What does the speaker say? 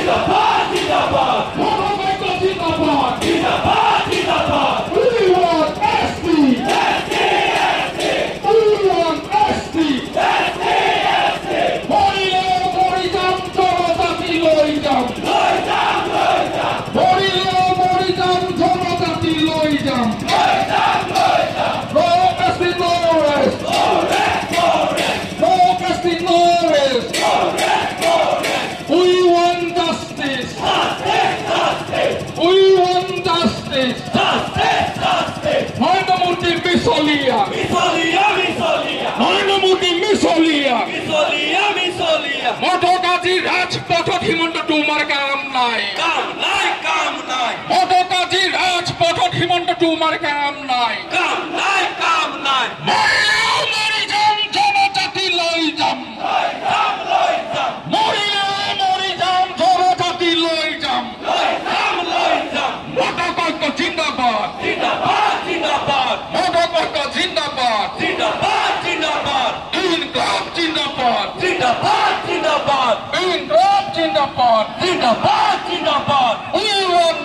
জিন্দাবাদ জিন্দাবাদ গণতন্ত্র জিন্দাবাদ জিন্দাবাদ জিন্দাবাদ We want ST We want ST মরিলে মরিযাম জনজাতি লই যাম মরিলে মরিযাম জনজাতি লই যাম No ST no rest No ST no rest We want justice We want justice Maynamudi Misolia Maynamudi Misolia মতকাজী রাজপথত Himanta তোমার কাম নাই মতকাজী রাজপথত হিমন্ত তোমার কাম নাই মৰিলেও মৰি যাম জনজাতি লৈ যাম মৰিলেও মৰি যাম জনজাতি লৈ যাম মতকৈক্য জিন্দাবাদ মতকৈক্য জিন্দাবাদ ইনকলাব জিন্দাবাদ ইনকলাব জিন্দাবাদ We want